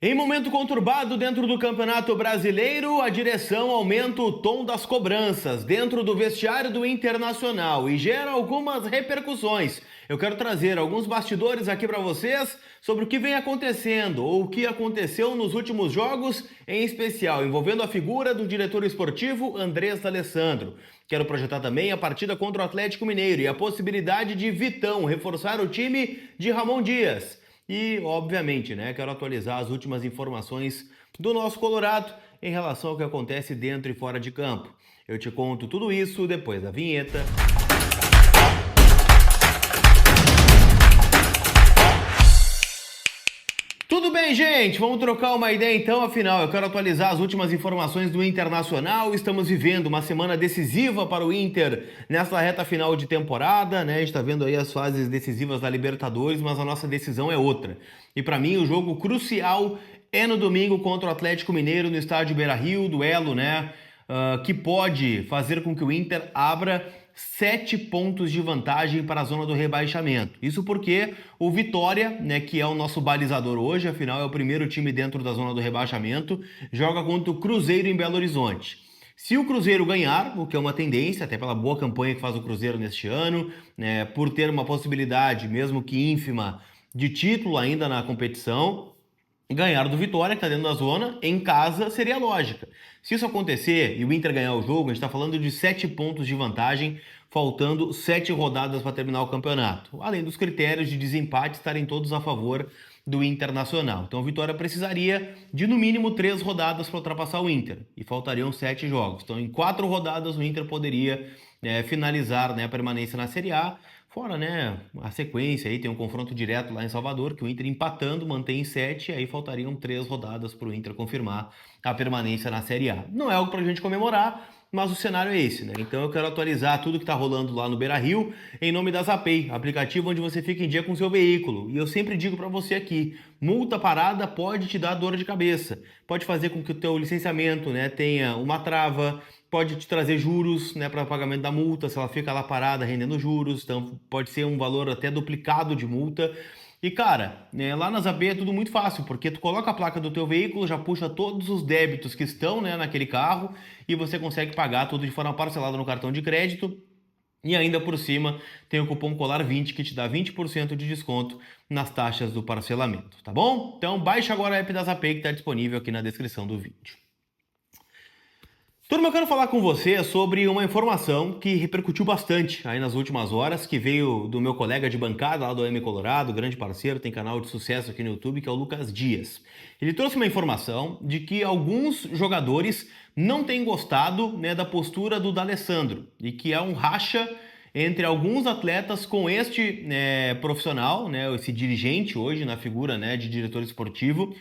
Em momento conturbado dentro do Campeonato Brasileiro, a direção aumenta o tom das cobranças dentro do vestiário do Internacional e gera algumas repercussões. Eu quero trazer alguns bastidores aqui para vocês sobre o que vem acontecendo ou o que aconteceu nos últimos jogos, em especial envolvendo a figura do diretor esportivo Andrés D'Alessandro. Quero projetar também a partida contra o Atlético Mineiro e a possibilidade de Vitão reforçar o time de Ramon Dias. E, obviamente, quero atualizar as últimas informações do nosso Colorado em relação ao que acontece dentro e fora de campo. Eu te conto tudo isso depois da vinheta. Tudo bem, gente? Vamos trocar uma ideia então, afinal, eu quero atualizar as últimas informações do Internacional. Estamos vivendo uma semana decisiva para o Inter nessa reta final de temporada, A gente está vendo aí as fases decisivas da Libertadores, mas a nossa decisão é outra. E para mim, o jogo crucial é no domingo contra o Atlético Mineiro no estádio Beira-Rio, duelo, que pode fazer com que o Inter abra 7 pontos de vantagem para a zona do rebaixamento. Isso porque o Vitória, que é o nosso balizador hoje, afinal é o primeiro time dentro da zona do rebaixamento, joga contra o Cruzeiro em Belo Horizonte. Se o Cruzeiro ganhar, o que é uma tendência, até pela boa campanha que faz o Cruzeiro neste ano, por ter uma possibilidade, mesmo que ínfima, de título ainda na competição, ganhar do Vitória, que está dentro da zona, em casa, seria lógica. Se isso acontecer e o Inter ganhar o jogo, a gente está falando de 7 pontos de vantagem, faltando 7 rodadas para terminar o campeonato. Além dos critérios de desempate estarem todos a favor do Internacional. Então o Vitória precisaria de no mínimo 3 rodadas para ultrapassar o Inter. E faltariam 7 jogos. Então em 4 rodadas o Inter poderia finalizar a permanência na Série A. Fora, a sequência aí, tem um confronto direto lá em Salvador, que o Inter empatando mantém em 7, aí faltariam 3 rodadas para o Inter confirmar a permanência na Série A. Não é algo para a gente comemorar, mas o cenário é esse, Então eu quero atualizar tudo que está rolando lá no Beira-Rio em nome da Zapay, aplicativo onde você fica em dia com o seu veículo. E eu sempre digo para você aqui, multa parada pode te dar dor de cabeça, pode fazer com que o teu licenciamento, tenha uma trava, pode te trazer juros, para pagamento da multa, se ela fica lá parada rendendo juros, então pode ser um valor até duplicado de multa. E cara, lá na Zapay é tudo muito fácil, porque tu coloca a placa do teu veículo, já puxa todos os débitos que estão naquele carro e você consegue pagar tudo de forma parcelada no cartão de crédito. E ainda por cima tem o cupom COLAR20 que te dá 20% de desconto nas taxas do parcelamento, tá bom? Então baixa agora a app da Zapay que está disponível aqui na descrição do vídeo. Turma, eu quero falar com você sobre uma informação que repercutiu bastante aí nas últimas horas, que veio do meu colega de bancada lá do AM Colorado, grande parceiro, tem canal de sucesso aqui no YouTube, que é o Lucas Dias. Ele trouxe uma informação de que alguns jogadores não têm gostado da postura do D'Alessandro e que há um racha entre alguns atletas com este profissional, esse dirigente hoje na figura de diretor esportivo,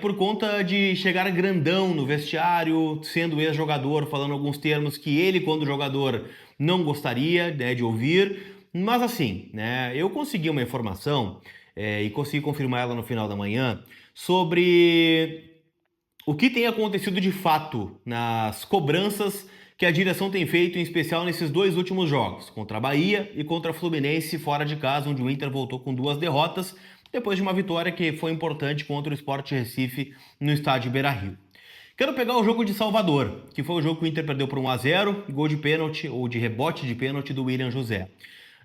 por conta de chegar grandão no vestiário, sendo ex-jogador, falando alguns termos que ele, quando jogador, não gostaria de ouvir. Mas assim, eu consegui uma informação e consegui confirmar ela no final da manhã sobre o que tem acontecido de fato nas cobranças que a direção tem feito, em especial nesses 2 últimos jogos, contra a Bahia e contra a Fluminense, fora de casa, onde o Inter voltou com 2 derrotas, depois de uma vitória que foi importante contra o Sport Recife no estádio Beira-Rio. Quero pegar o jogo de Salvador, que foi o jogo que o Inter perdeu por 1-0, gol de pênalti ou de rebote de pênalti do William José.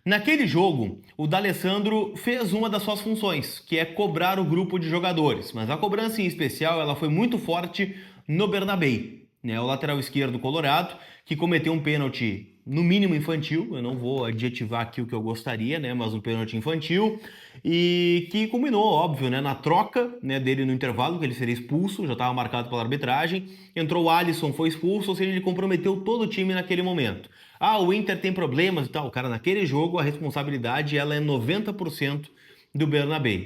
Naquele jogo, o D'Alessandro fez uma das suas funções, que é cobrar o grupo de jogadores, mas a cobrança em especial ela foi muito forte no Bernabéu, o lateral esquerdo colorado, que cometeu um pênalti no mínimo infantil, eu não vou adjetivar aqui o que eu gostaria, mas um pênalti infantil, e que culminou, óbvio, na troca dele no intervalo, que ele seria expulso, já estava marcado pela arbitragem, entrou o Alisson, foi expulso, ou seja, ele comprometeu todo o time naquele momento. O Inter tem problemas e tal, cara, naquele jogo a responsabilidade ela é 90% do Bernabéu.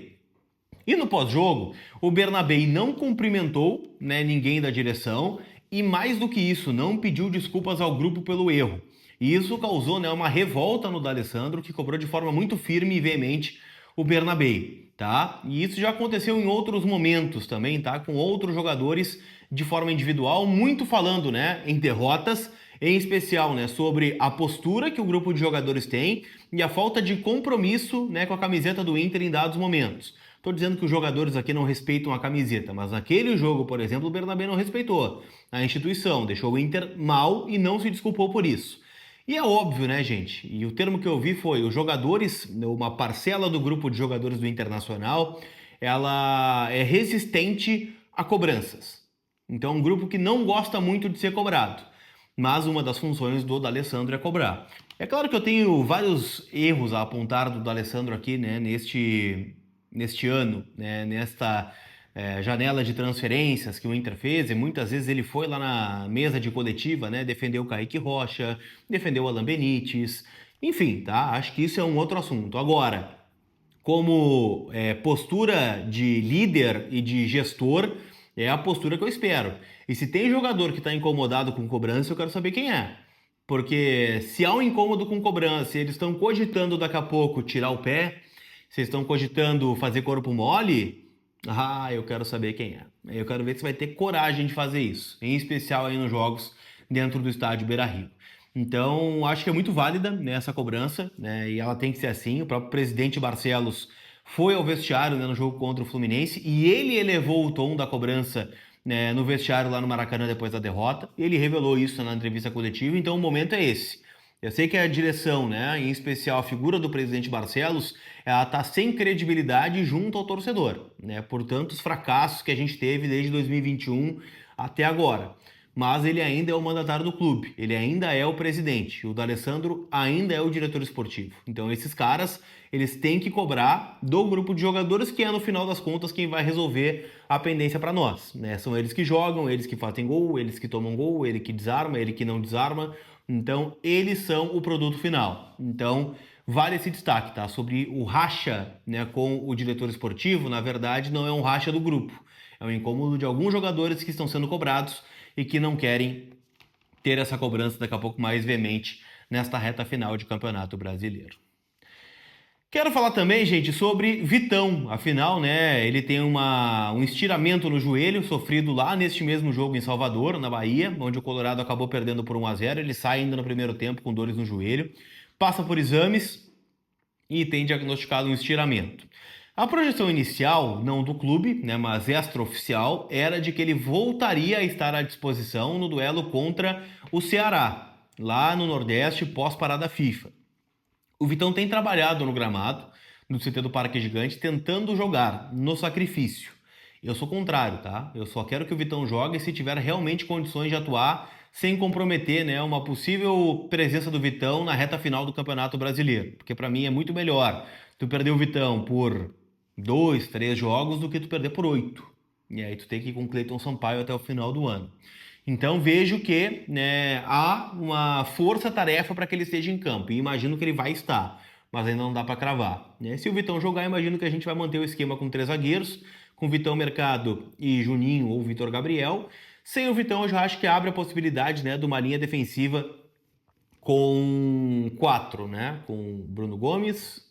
E no pós-jogo, o Bernabéu não cumprimentou ninguém da direção e mais do que isso, não pediu desculpas ao grupo pelo erro. E isso causou uma revolta no D'Alessandro, que cobrou de forma muito firme e veemente o Bernabéu, tá? E isso já aconteceu em outros momentos também, tá? Com outros jogadores de forma individual, muito falando, em derrotas, em especial, sobre a postura que o grupo de jogadores tem e a falta de compromisso, com a camiseta do Inter em dados momentos. Estou dizendo que os jogadores aqui não respeitam a camiseta, mas naquele jogo, por exemplo, o Bernabé não respeitou a instituição, deixou o Inter mal e não se desculpou por isso. E é óbvio, né, gente? E o termo que eu vi foi: os jogadores, uma parcela do grupo de jogadores do Internacional, ela é resistente a cobranças. Então, é um grupo que não gosta muito de ser cobrado. Mas uma das funções do D'Alessandro é cobrar. É claro que eu tenho vários erros a apontar do D'Alessandro aqui, né, neste ano, né, nesta janela de transferências que o Inter fez, e muitas vezes ele foi lá na mesa de coletiva, né, defendeu o Kaique Rocha, defendeu o Alan Benítez, enfim, tá? Acho que isso é um outro assunto. Agora, como postura de líder e de gestor, é a postura que eu espero. E se tem jogador que está incomodado com cobrança, eu quero saber quem é. Porque se há um incômodo com cobrança, eles estão cogitando daqui a pouco tirar o pé, se estão cogitando fazer corpo mole, eu quero saber quem é. Eu quero ver se vai ter coragem de fazer isso, em especial aí nos jogos dentro do estádio Beira-Rio. Então, acho que é muito válida, né, essa cobrança, né, e ela tem que ser assim. O próprio presidente Barcelos foi ao vestiário, né, no jogo contra o Fluminense, e ele elevou o tom da cobrança, né, no vestiário lá no Maracanã depois da derrota. Ele revelou isso na entrevista coletiva, então o momento é esse. Eu sei que a direção, né, em especial a figura do presidente Barcelos, ela está sem credibilidade junto ao torcedor, né, por tantos fracassos que a gente teve desde 2021 até agora. Mas ele ainda é o mandatário do clube, ele ainda é o presidente, o D'Alessandro ainda é o diretor esportivo. Então esses caras, eles têm que cobrar do grupo de jogadores, que é no final das contas quem vai resolver a pendência para nós, né? São eles que jogam, eles que fazem gol, eles que tomam gol, ele que desarma, ele que não desarma. Então eles são o produto final. Então vale esse destaque, tá? Sobre o racha, né, com o diretor esportivo, na verdade não é um racha do grupo, é um incômodo de alguns jogadores que estão sendo cobrados e que não querem ter essa cobrança daqui a pouco mais veemente nesta reta final de Campeonato Brasileiro. Quero falar também, gente, sobre Vitão. Afinal, né, ele tem um estiramento no joelho sofrido lá neste mesmo jogo em Salvador, na Bahia, onde o Colorado acabou perdendo por 1-0. Ele sai ainda no primeiro tempo com dores no joelho, passa por exames e tem diagnosticado um estiramento. A projeção inicial, não do clube, né, mas extraoficial, era de que ele voltaria a estar à disposição no duelo contra o Ceará, lá no Nordeste, pós-parada FIFA. O Vitão tem trabalhado no gramado, no CT do Parque Gigante, tentando jogar no sacrifício. Eu sou contrário, tá? Eu só quero que o Vitão jogue se tiver realmente condições de atuar sem comprometer, né, uma possível presença do Vitão na reta final do Campeonato Brasileiro. Porque para mim é muito melhor tu perder o Vitão por 2, 3 jogos do que tu perder por 8. E aí tu tem que ir com o Cleiton Sampaio até o final do ano. Então vejo que, né, há uma força-tarefa para que ele esteja em campo. E imagino que ele vai estar, mas ainda não dá para cravar, né? Se o Vitão jogar, imagino que a gente vai manter o esquema com 3 zagueiros, com Vitão, Mercado e Juninho ou Vitor Gabriel. Sem o Vitão, eu já acho que abre a possibilidade, né, de uma linha defensiva com 4, né? Com Bruno Gomes,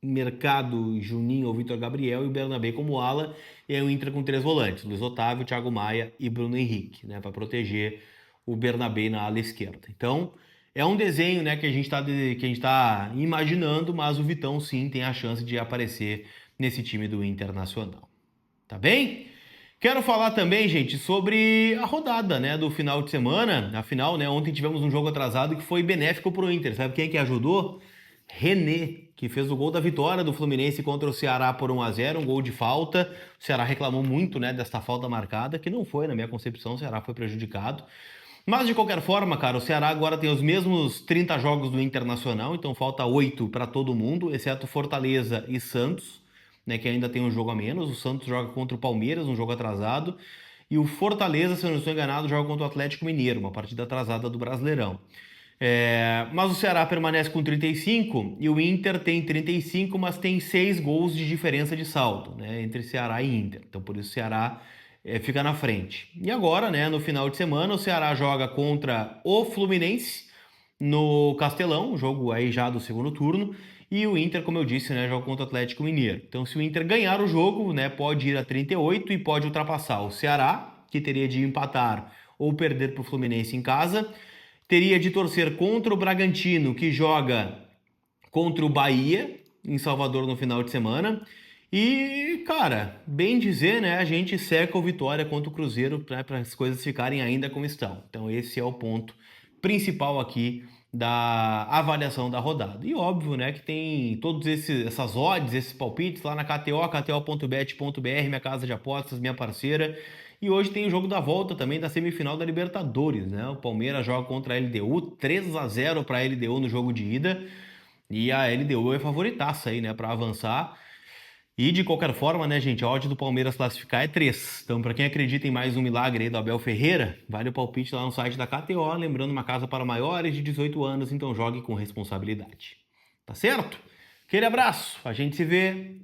Mercado, Juninho ou Vitor Gabriel e o Bernabé como ala, e aí o Inter com 3 volantes, Luiz Otávio, Thiago Maia e Bruno Henrique, né, para proteger o Bernabé na ala esquerda. Então, é um desenho, né, que a gente tá imaginando, mas o Vitão sim tem a chance de aparecer nesse time do Internacional. Tá bem? Quero falar também, gente, sobre a rodada, né, do final de semana. Afinal, né, ontem tivemos um jogo atrasado que foi benéfico para o Inter. Sabe quem que ajudou? René, que fez o gol da vitória do Fluminense contra o Ceará por 1-0, um gol de falta. O Ceará reclamou muito, né, desta falta marcada, que não foi, na minha concepção, o Ceará foi prejudicado. Mas de qualquer forma, cara, o Ceará agora tem os mesmos 30 jogos do Internacional, então falta 8 para todo mundo, exceto Fortaleza e Santos, né, que ainda tem um jogo a menos. O Santos joga contra o Palmeiras, um jogo atrasado, e o Fortaleza, se eu não estou enganado, joga contra o Atlético Mineiro, uma partida atrasada do Brasileirão. Mas o Ceará permanece com 35 e o Inter tem 35, mas tem 6 gols de diferença de saldo, né, entre Ceará e Inter. Então por isso o Ceará fica na frente. E agora, né, no final de semana, o Ceará joga contra o Fluminense no Castelão, jogo aí já do segundo turno, e o Inter, como eu disse, né, joga contra o Atlético Mineiro. Então se o Inter ganhar o jogo, né, pode ir a 38 e pode ultrapassar o Ceará, que teria de empatar ou perder para o Fluminense em casa. Teria de torcer contra o Bragantino, que joga contra o Bahia, em Salvador no final de semana. E, cara, bem dizer, né? A gente seca o Vitória contra o Cruzeiro para as coisas ficarem ainda como estão. Então, esse é o ponto principal aqui da avaliação da rodada. E óbvio, né, que tem todos essas odds, esses palpites lá na KTO, kto.bet.br, minha casa de apostas, minha parceira. E hoje tem o jogo da volta também da semifinal da Libertadores, né? O Palmeiras joga contra a LDU, 3-0 para a LDU no jogo de ida. E a LDU é favoritaça aí, né, para avançar. E de qualquer forma, né, gente, a odd do Palmeiras classificar é 3. Então, para quem acredita em mais um milagre aí do Abel Ferreira, vale o palpite lá no site da KTO, lembrando uma casa para maiores de 18 anos, então jogue com responsabilidade. Tá certo? Aquele abraço, a gente se vê